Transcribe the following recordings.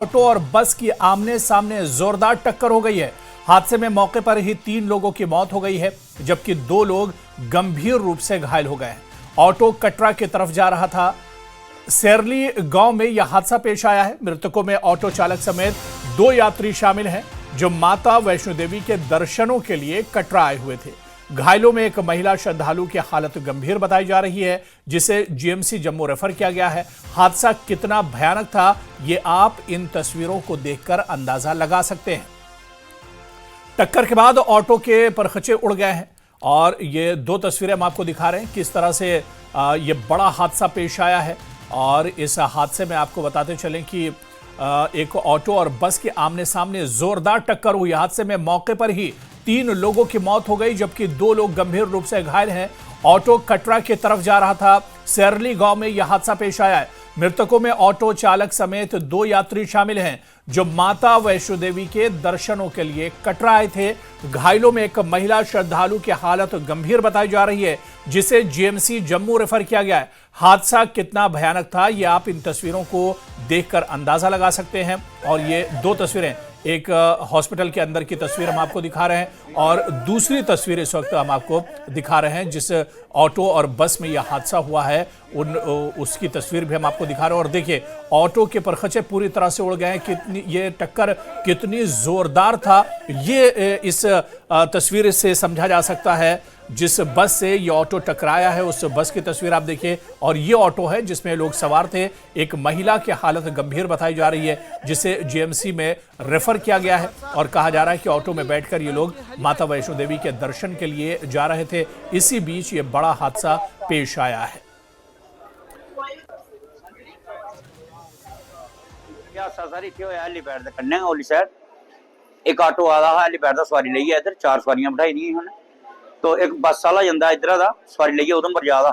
Auto और बस की आमने सामने जोरदार टक्कर हो गई है। हादसे में मौके पर ही 3 लोगों की मौत हो गई है, जबकि 2 लोग गंभीर रूप से घायल हो गए हैं। ऑटो कटरा की तरफ जा रहा था। सेरली गांव में यह हादसा पेश आया है। मृतकों में ऑटो चालक समेत 2 यात्री शामिल हैं, जो माता वैष्णो देवी के दर्शनों के लिए कटरा आए हुए थे। घायलों में एक महिला श्रद्धालु की हालत गंभीर बताई जा रही है, जिसे जीएमसी जम्मू रेफर किया गया है। हादसा कितना भयानक था, ये आप इन तस्वीरों को देखकर अंदाजा लगा सकते हैं। टक्कर के बाद ऑटो के परखचे उड़ गए हैं और ये 2 तस्वीरें हम आपको दिखा रहे हैं किस तरह से ये बड़ा हादसा पेश आया है। और इस हादसे में आपको बताते चलें कि एक ऑटो और बस के आमने सामने जोरदार टक्कर हुई। हादसे में मौके पर ही 3 लोगों की मौत हो गई, जबकि 2 लोग गंभीर रूप से घायल हैं। ऑटो कटरा की तरफ जा रहा था। सेरली गांव में यह हादसा पेश आया है। मृतकों में ऑटो चालक समेत 2 यात्री शामिल हैं, जो माता वैष्णो देवी के दर्शनों के लिए कटरा आए थे। घायलों में एक महिला श्रद्धालु की हालत गंभीर बताई जा रही है, जिसे जीएमसी जम्मू रेफर किया गया है। हादसा कितना भयानक था, ये आप इन तस्वीरों को देखकर अंदाजा लगा सकते हैं। और ये 2 तस्वीरें, एक हॉस्पिटल के अंदर की तस्वीर हम आपको दिखा रहे हैं और दूसरी तस्वीर इस वक्त हम आपको दिखा रहे हैं जिस ऑटो और बस में यह हादसा हुआ है उसकी तस्वीर भी हम आपको दिखा रहे हैं। और देखिए, ऑटो के परखचे पूरी तरह से उड़ गए हैं। कितनी ये टक्कर कितनी जोरदार था, ये इस तस्वीर से समझा जा सकता है। जिस बस से ये ऑटो टकराया है उस बस की तस्वीर आप देखिए, और ये ऑटो है जिसमें लोग सवार थे। एक महिला की हालत गंभीर बताई जा रही है, जिसे जीएमसी में रेफर किया गया है। और कहा जा रहा है कि ऑटो में बैठकर ये लोग माता वैष्णो देवी के दर्शन के लिए जा रहे थे। इसी बीच ये बड़ा हादसा पेश आया है। एक ऑटो आ रहा है हेलीपैड का, सवारी ली है इधर 4 सवारियां बिठाई दी हैं। तो एक बस वाला जाता इधर का सवारी लेइयै उधमपुर जा रहा।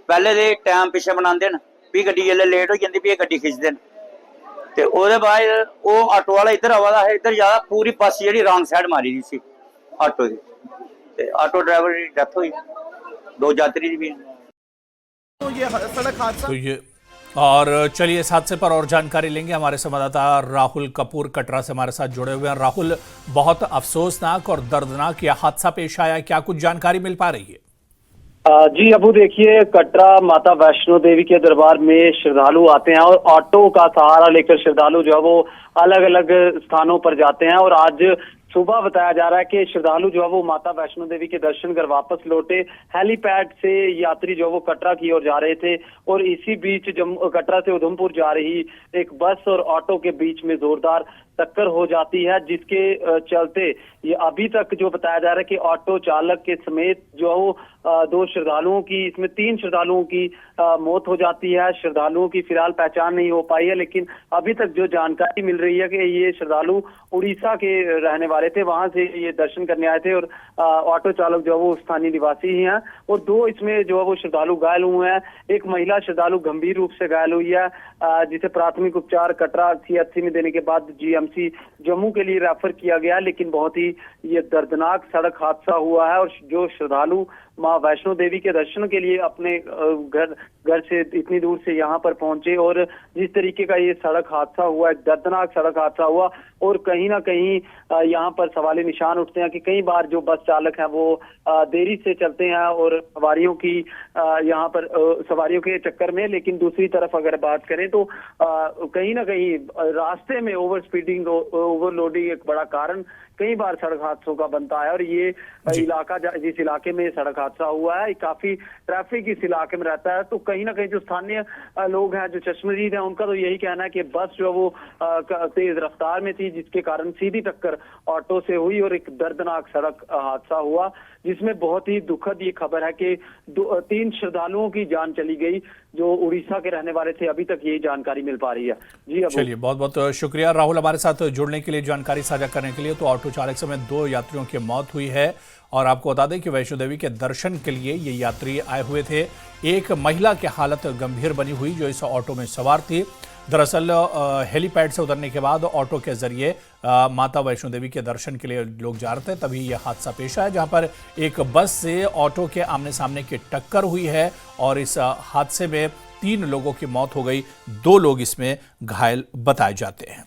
पहले दे टाइम पिछे बनाते हैं, भी गड्डी जिसले लेट हो जाती भी गड्डी खिंचते हैं। तो उसके बाद वो ऑटो वाला इधर आवा दा है, इधर जा रहा। पूरी बस जी रॉन्ग साइड मारी दी सी ऑटो की। ऑटो ड्राइवर की डेथ हुई, 2 यात्री भी। तो ये सड़क हादसा और चलिए इस हादसे पर और जानकारी लेंगे। हमारे संवाददाता राहुल कपूर कटरा से हमारे साथ जुड़े हुए हैं। राहुल, बहुत अफसोसनाक और दर्दनाक यह हादसा पेश आया, क्या कुछ जानकारी मिल पा रही है? जी अबू, देखिए, कटरा माता वैष्णो देवी के दरबार में श्रद्धालु आते हैं और ऑटो का सहारा लेकर श्रद्धालु जो है वो अलग अलग स्थानों पर जाते हैं। और आज सुबह बताया जा रहा है कि श्रद्धालु जो है वो माता वैष्णो देवी के दर्शन कर वापस लौटे। हेलीपैड से यात्री जो है वो कटरा की ओर जा रहे थे और इसी बीच कटरा से उधमपुर जा रही एक बस और ऑटो के बीच में जोरदार टक्कर हो जाती है, जिसके चलते ये अभी तक जो बताया जा रहा है कि ऑटो चालक के समेत जो है वो 2 श्रद्धालुओं की, इसमें 3 श्रद्धालुओं की मौत हो जाती है। श्रद्धालुओं की फिलहाल पहचान नहीं हो पाई है, लेकिन अभी तक जो जानकारी मिल रही है कि ये श्रद्धालु उड़ीसा के रहने वाले थे, वहां से ये दर्शन करने आए थे। और ऑटो चालक जो है वो स्थानीय निवासी ही हैं और 2 इसमें जो है वो श्रद्धालु घायल हुए हैं। एक महिला श्रद्धालु गंभीर रूप से घायल हुई है, जिसे प्राथमिक उपचार कटरा सीएचसी में देने के बाद जीएमसी जम्मू के लिए रेफर किया गया। लेकिन बहुत ही ये दर्दनाक सड़क हादसा हुआ है और जो श्रद्धालु मां वैष्णो देवी के दर्शन के लिए अपने घर से इतनी दूर से यहाँ पर पहुंचे और जिस तरीके का ये सड़क हादसा हुआ, एक दर्दनाक सड़क हादसा हुआ। और कहीं ना कहीं यहाँ पर सवाल निशान उठते हैं कि कई बार जो बस चालक हैं वो देरी से चलते हैं और सवारियों की यहाँ पर सवारियों के चक्कर में। लेकिन दूसरी तरफ अगर बात करें तो कहीं ना कहीं रास्ते में ओवर स्पीडिंग, ओवरलोडिंग एक बड़ा कारण कई बार सड़क हादसों का बनता है। और ये इलाका, जिस इलाके में सड़क हादसा हुआ है, काफी ट्रैफिक इस इलाके में रहता है। तो कहीं ना कहीं जो स्थानीय लोग हैं, जो चश्मदीद हैं, उनका तो यही कहना है कि बस जो वो तेज रफ्तार में थी, जिसके कारण सीधी टक्कर ऑटो से हुई और एक दर्दनाक सड़क हादसा हुआ, जिसमें बहुत ही दुखद ये खबर है कि 3 श्रद्धालुओं की जान चली गई, जो उड़ीसा के रहने वाले थे। अभी तक यही जानकारी मिल पा रही है। जी चलिए, बहुत बहुत शुक्रिया राहुल हमारे साथ जुड़ने के लिए, जानकारी साझा करने के लिए। तो ऑटो चालक समेत 2 यात्रियों की मौत हुई है और आपको बता दें कि वैष्णो देवी के दर्शन के लिए ये यात्री आए हुए थे। एक महिला की हालत गंभीर बनी हुई जो इस ऑटो में सवार थी। दरअसल हेलीपैड से उतरने के बाद ऑटो के जरिए माता वैष्णो देवी के दर्शन के लिए लोग जा रहे थे, तभी यह हादसा पेश आया, जहां पर एक बस से ऑटो के आमने सामने की टक्कर हुई है और इस हादसे में 3 लोगों की मौत हो गई, 2 लोग इसमें घायल बताए जाते हैं।